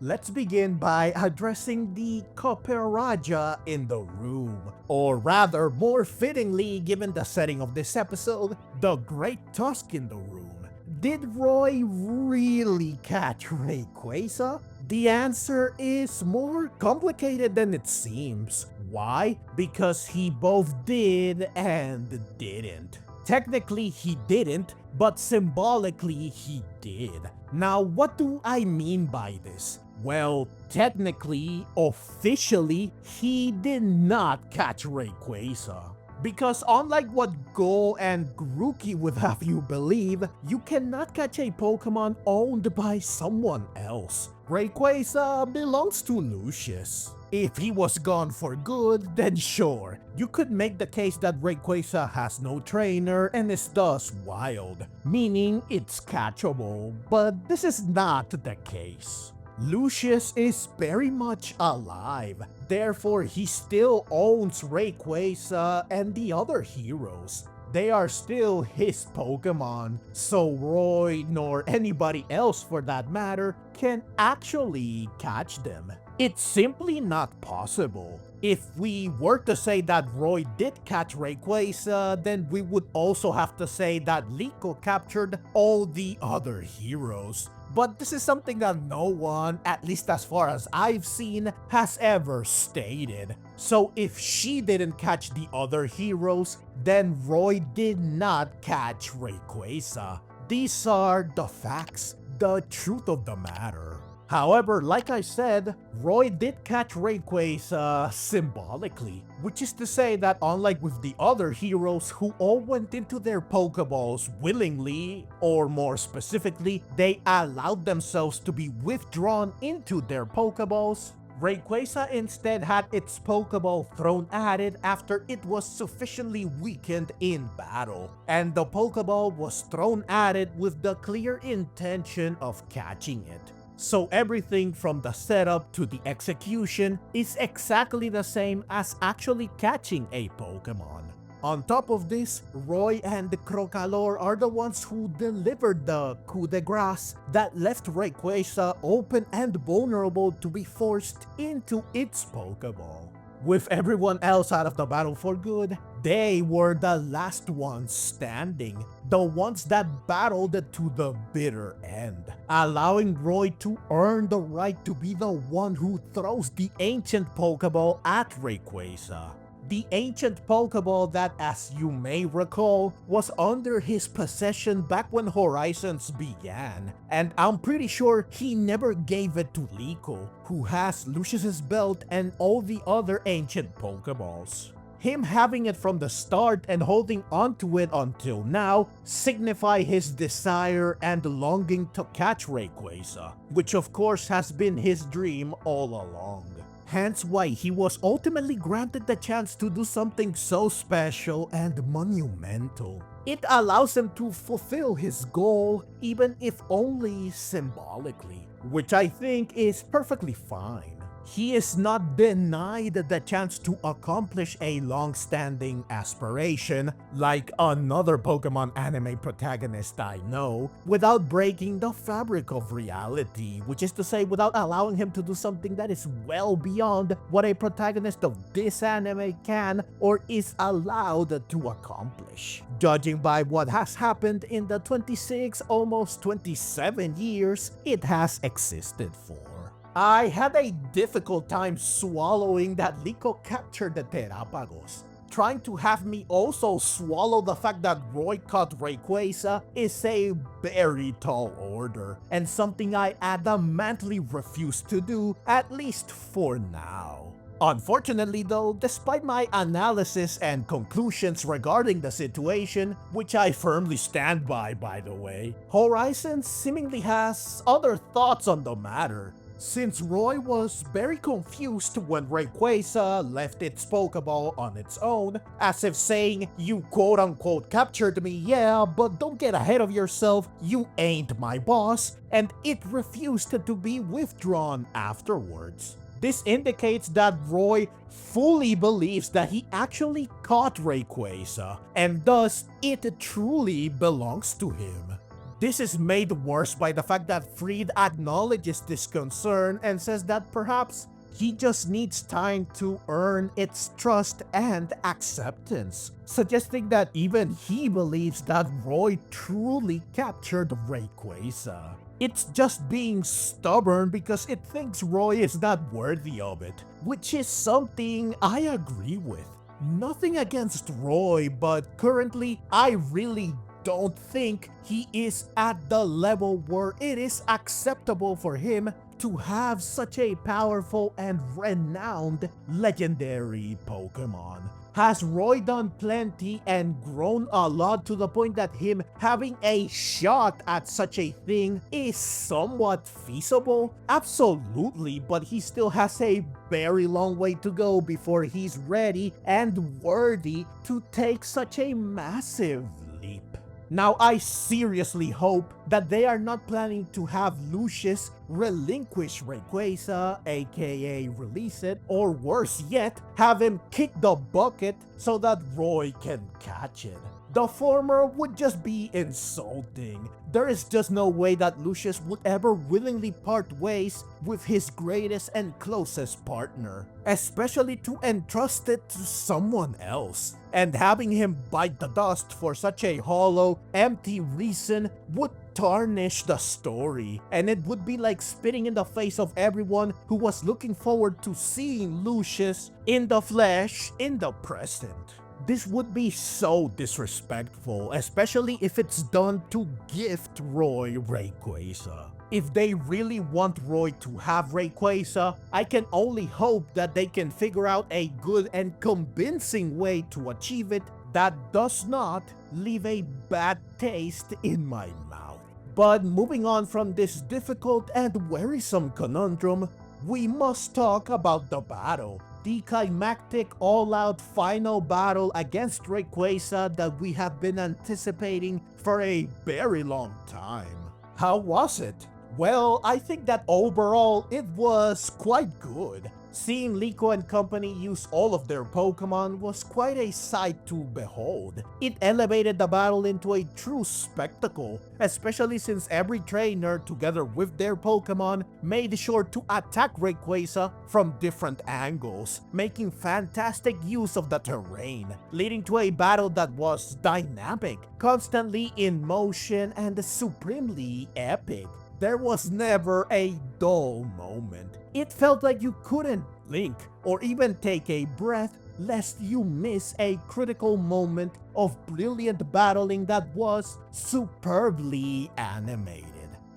let's begin by addressing the Coperaja in the room. Or rather, more fittingly given the setting of this episode, the Great Tusk in the room. Did Roy really catch Rayquaza? The answer is more complicated than it seems. Why? Because he both did and didn't. Technically he didn't, but symbolically he did. Now what do I mean by this? Well, technically, officially, he did not catch Rayquaza. Because unlike what Go and Grookey would have you believe, you cannot catch a Pokemon owned by someone else. Rayquaza belongs to Lucius. If he was gone for good, then sure, you could make the case that Rayquaza has no trainer and is thus wild, meaning it's catchable, but this is not the case. Lucius is very much alive, therefore he still owns Rayquaza and the other heroes. They are still his Pokemon, so Roy, nor anybody else for that matter, can actually catch them. It's simply not possible. If we were to say that Roy did catch Rayquaza, then we would also have to say that Liko captured all the other heroes. But this is something that no one, at least as far as I've seen, has ever stated. So if she didn't catch the other heroes, then Roy did not catch Rayquaza. These are the facts, the truth of the matter. However, like I said, Roy did catch Rayquaza symbolically, which is to say that unlike with the other heroes who all went into their Pokeballs willingly, or more specifically, they allowed themselves to be withdrawn into their Pokeballs, Rayquaza instead had its Pokeball thrown at it after it was sufficiently weakened in battle, and the Pokeball was thrown at it with the clear intention of catching it. So everything from the setup to the execution is exactly the same as actually catching a Pokemon. On top of this, Roy and the Crocalor are the ones who delivered the coup de grace that left Rayquaza open and vulnerable to be forced into its Pokeball. With everyone else out of the battle for good, they were the last ones standing, the ones that battled to the bitter end, allowing Roy to earn the right to be the one who throws the Ancient Poké Ball at Rayquaza. The Ancient Poké Ball that, as you may recall, was under his possession back when Horizons began, and I'm pretty sure he never gave it to Liko, who has Lucius's belt and all the other Ancient Pokeballs. Him having it from the start and holding onto it until now signify his desire and longing to catch Rayquaza, which of course has been his dream all along. Hence why he was ultimately granted the chance to do something so special and monumental. It allows him to fulfill his goal, even if only symbolically, which I think is perfectly fine. He is not denied the chance to accomplish a long-standing aspiration, like another Pokemon anime protagonist I know, without breaking the fabric of reality, which is to say without allowing him to do something that is well beyond what a protagonist of this anime can or is allowed to accomplish, judging by what has happened in the 26, almost 27 years it has existed for. I had a difficult time swallowing that Liko captured the Terapagos. Trying to have me also swallow the fact that Roy caught Rayquaza is a very tall order, and something I adamantly refuse to do, at least for now. Unfortunately though, despite my analysis and conclusions regarding the situation, which I firmly stand by the way, Horizons seemingly has other thoughts on the matter. Since Roy was very confused when Rayquaza left its Pokeball on its own, as if saying, "You quote-unquote captured me, yeah, but don't get ahead of yourself, you ain't my boss," and it refused to be withdrawn afterwards. This indicates that Roy fully believes that he actually caught Rayquaza, and thus it truly belongs to him. This is made worse by the fact that Friede acknowledges this concern and says that perhaps he just needs time to earn its trust and acceptance, suggesting that even he believes that Roy truly captured Rayquaza. It's just being stubborn because it thinks Roy is not worthy of it, which is something I agree with. Nothing against Roy, but currently I really don't think he is at the level where it is acceptable for him to have such a powerful and renowned legendary Pokemon. Has Roy done plenty and grown a lot to the point that him having a shot at such a thing is somewhat feasible? Absolutely, but he still has a very long way to go before he's ready and worthy to take such a massive leap. Now, I seriously hope that they are not planning to have Lucius relinquish Rayquaza, aka release it, or worse yet, have him kick the bucket so that Roy can catch it. The former would just be insulting. There is just no way that Lucius would ever willingly part ways with his greatest and closest partner, especially to entrust it to someone else. And having him bite the dust for such a hollow, empty reason would tarnish the story, and it would be like spitting in the face of everyone who was looking forward to seeing Lucius in the flesh in the present. This would be so disrespectful, especially if it's done to gift Roy Rayquaza. If they really want Roy to have Rayquaza, I can only hope that they can figure out a good and convincing way to achieve it that does not leave a bad taste in my mouth. But moving on from this difficult and wearisome conundrum, we must talk about the battle. The climactic all-out final battle against Rayquaza that we have been anticipating for a very long time. How was it? Well, I think that overall it was quite good. Seeing Liko and company use all of their Pokemon was quite a sight to behold. It elevated the battle into a true spectacle, especially since every trainer, together with their Pokemon, made sure to attack Rayquaza from different angles, making fantastic use of the terrain, leading to a battle that was dynamic, constantly in motion, and supremely epic. There was never a dull moment. It felt like you couldn't blink or even take a breath lest you miss a critical moment of brilliant battling that was superbly animated.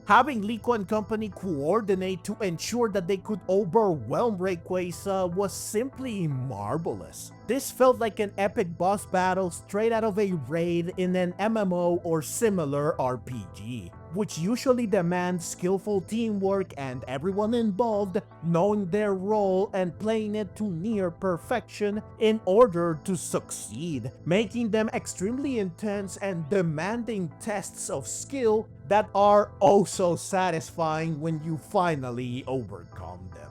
Having Liko and company coordinate to ensure that they could overwhelm Rayquaza was simply marvelous. This felt like an epic boss battle straight out of a raid in an MMO or similar RPG, which usually demands skillful teamwork and everyone involved knowing their role and playing it to near perfection in order to succeed, making them extremely intense and demanding tests of skill that are also satisfying when you finally overcome them.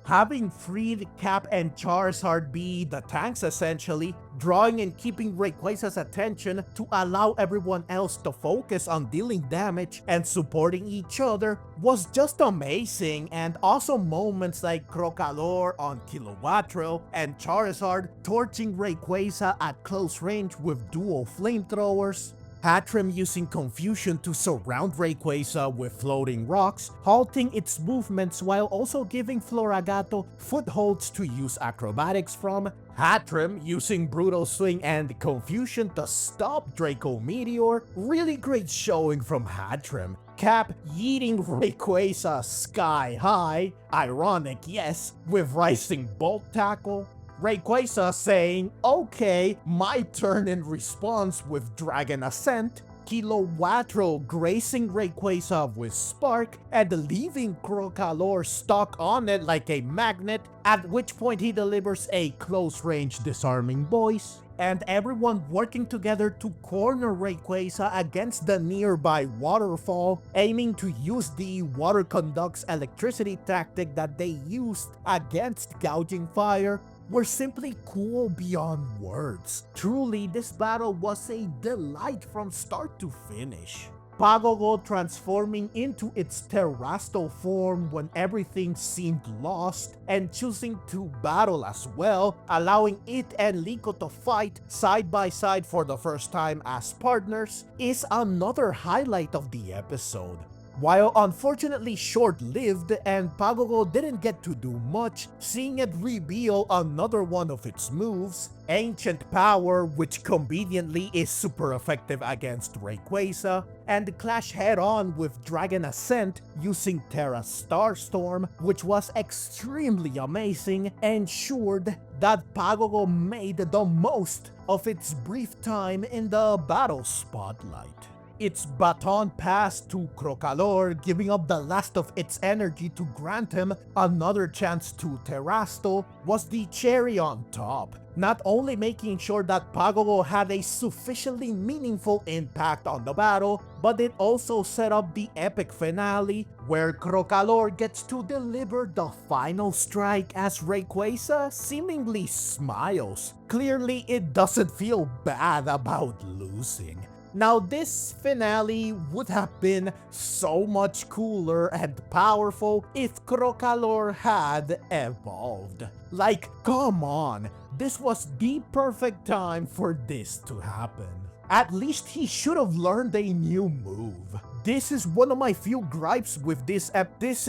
Having Friede, Cap, and Charizard be the tanks essentially, drawing and keeping Rayquaza's attention to allow everyone else to focus on dealing damage and supporting each other was just amazing, and also moments like Crocalor on Kilowattrel and Charizard torching Rayquaza at close range with dual flamethrowers, Hattrem using Confusion to surround Rayquaza with floating rocks, halting its movements while also giving Floragato footholds to use acrobatics from, Hattrem using Brutal Swing and Confusion to stop Draco Meteor, really great showing from Hattrem, Cap yeeting Rayquaza sky high, ironic yes, with Rising Bolt Tackle, Rayquaza saying, okay, my turn in response with Dragon Ascent, Kilowattrel gracing Rayquaza with Spark, and leaving Crocalor stuck on it like a magnet, at which point he delivers a close-range disarming voice, and everyone working together to corner Rayquaza against the nearby waterfall, aiming to use the water conducts electricity tactic that they used against Gouging Fire, were simply cool beyond words. Truly, this battle was a delight from start to finish. Pagogo transforming into its Terrasto form when everything seemed lost, and choosing to battle as well, allowing it and Liko to fight side by side for the first time as partners, is another highlight of the episode. While unfortunately short-lived and Pagogo didn't get to do much, seeing it reveal another one of its moves, Ancient Power, which conveniently is super effective against Rayquaza, and clash head-on with Dragon Ascent using Terra's Starstorm, which was extremely amazing, ensured that Pagogo made the most of its brief time in the battle spotlight. Its baton passed to Crocalor, giving up the last of its energy to grant him another chance to Terrasto, was the cherry on top, not only making sure that Pagogo had a sufficiently meaningful impact on the battle, but it also set up the epic finale, where Crocalor gets to deliver the final strike as Rayquaza seemingly smiles. Clearly, it doesn't feel bad about losing. Now, this finale would have been so much cooler and powerful if Crocalor had evolved. Like, come on, this was the perfect time for this to happen. At least he should have learned a new move. This is one of my few gripes with this episode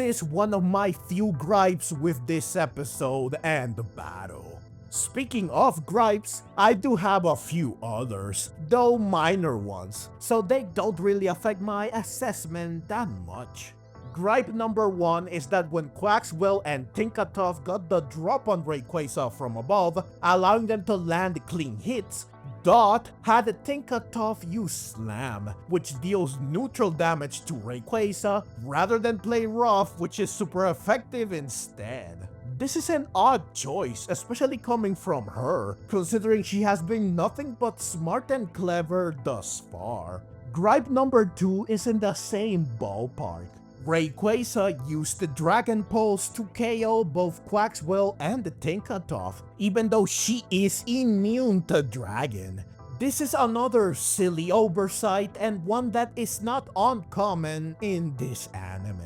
and the battle. Speaking of gripes, I do have a few others, though minor ones, so they don't really affect my assessment that much. Gripe number 1 is that when Quaxwell and Tinkatuff got the drop on Rayquaza from above, allowing them to land clean hits, Dot had Tinkatuff use Slam, which deals neutral damage to Rayquaza, rather than play rough, which is super effective instead. This is an odd choice, especially coming from her, considering she has been nothing but smart and clever thus far. Gripe number 2 is in the same ballpark. Rayquaza used the Dragon Pulse to KO both Quaxwell and Tinkatuff, even though she is immune to Dragon. This is another silly oversight and one that is not uncommon in this anime.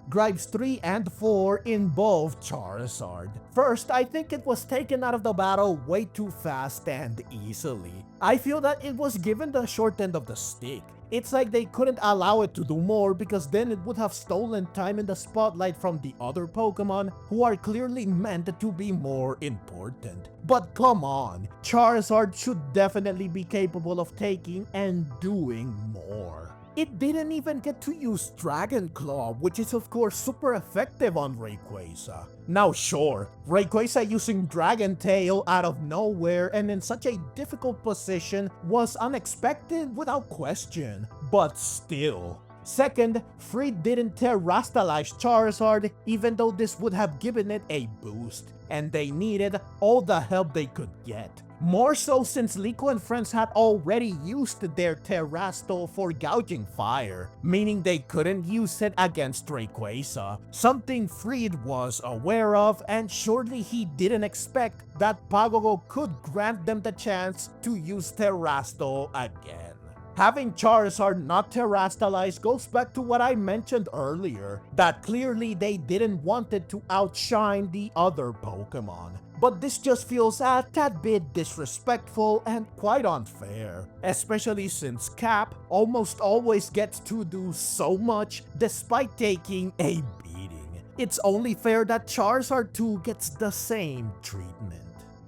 Gripes 3 and 4 involve Charizard. First, I think it was taken out of the battle way too fast and easily. I feel that it was given the short end of the stick. It's like they couldn't allow it to do more because then it would have stolen time in the spotlight from the other Pokemon who are clearly meant to be more important. But come on, Charizard should definitely be capable of taking and doing more. It didn't even get to use Dragon Claw, which is of course super effective on Rayquaza. Now sure, Rayquaza using Dragon Tail out of nowhere and in such a difficult position was unexpected without question, but still. Second, Friede didn't terrestrialize Charizard even though this would have given it a boost, and they needed all the help they could get. More so since Liko and friends had already used their Terrasto for gouging fire, meaning they couldn't use it against Rayquaza, something Friede was aware of, and surely he didn't expect that Pagogo could grant them the chance to use Terrasto again. Having Charizard not terrestrialized goes back to what I mentioned earlier, that clearly they didn't want it to outshine the other Pokemon. But this just feels a tad bit disrespectful and quite unfair, especially since Cap almost always gets to do so much despite taking a beating. It's only fair that Charizard too gets the same treatment.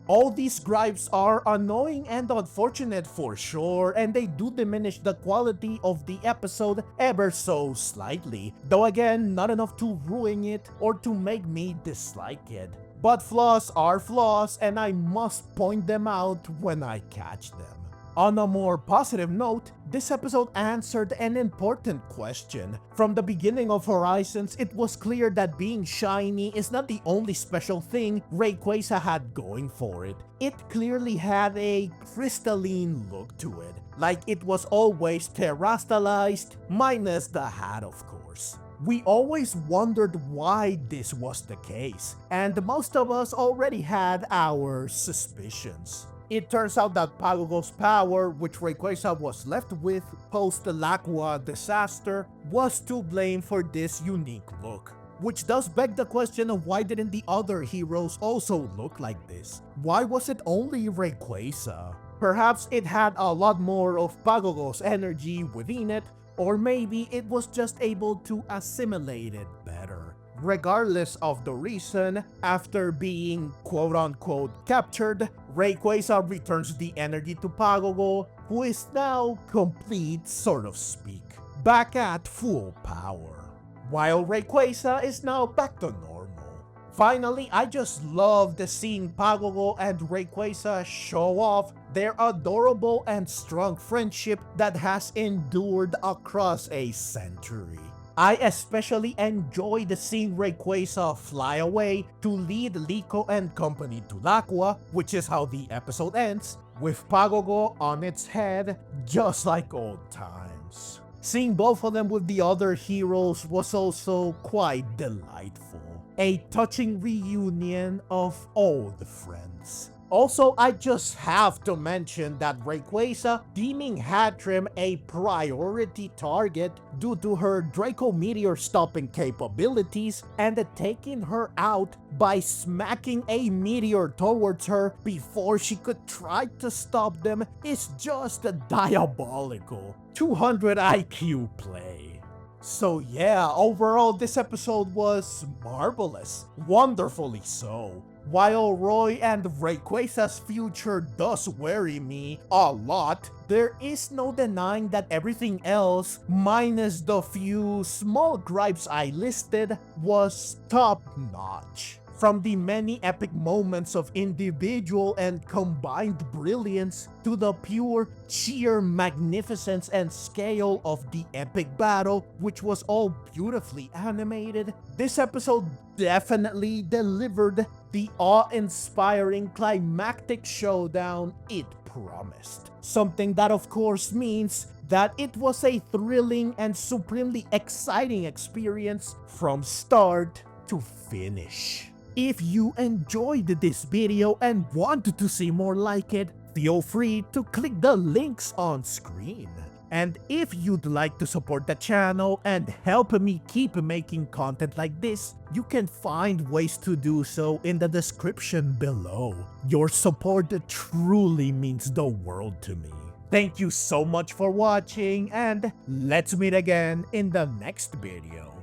All these gripes are annoying and unfortunate for sure, and they do diminish the quality of the episode ever so slightly, though again, not enough to ruin it or to make me dislike it. But flaws are flaws, and I must point them out when I catch them. On a more positive note, this episode answered an important question. From the beginning of Horizons, it was clear that being shiny is not the only special thing Rayquaza had going for it. It clearly had a crystalline look to it, like it was always terrestrialized, minus the hat of course. We always wondered why this was the case, and most of us already had our suspicions. It turns out that Pagogo's power, which Rayquaza was left with post the Laqua disaster, was to blame for this unique look. Which does beg the question of why didn't the other heroes also look like this? Why was it only Rayquaza? Perhaps it had a lot more of Pagogo's energy within it, or maybe it was just able to assimilate it better. Regardless of the reason, after being quote-unquote captured, Rayquaza returns the energy to Pagogo, who is now complete, sort of speak, back at full power. While Rayquaza is now back to normal. Finally, I just loved seeing Pagogo and Rayquaza show off their adorable and strong friendship that has endured across a century. I especially enjoyed seeing Rayquaza fly away to lead Liko and company to Laqua, which is how the episode ends, with Pagogo on its head, just like old times. Seeing both of them with the other heroes was also quite delightful. A touching reunion of old friends. Also, I just have to mention that Rayquaza deeming Hatrim a priority target due to her Draco Meteor stopping capabilities and taking her out by smacking a meteor towards her before she could try to stop them is just diabolical. 200 IQ play. So yeah, overall this episode was marvelous, wonderfully so. While Roy and Rayquaza's future does worry me a lot, there is no denying that everything else, minus the few small gripes I listed, was top notch. From the many epic moments of individual and combined brilliance to the pure sheer magnificence and scale of the epic battle, which was all beautifully animated, this episode definitely delivered the awe-inspiring climactic showdown it promised. Something that of course means that it was a thrilling and supremely exciting experience from start to finish. If you enjoyed this video and wanted to see more like it, feel free to click the links on screen. And if you'd like to support the channel and help me keep making content like this, you can find ways to do so in the description below. Your support truly means the world to me. Thank you so much for watching, and let's meet again in the next video.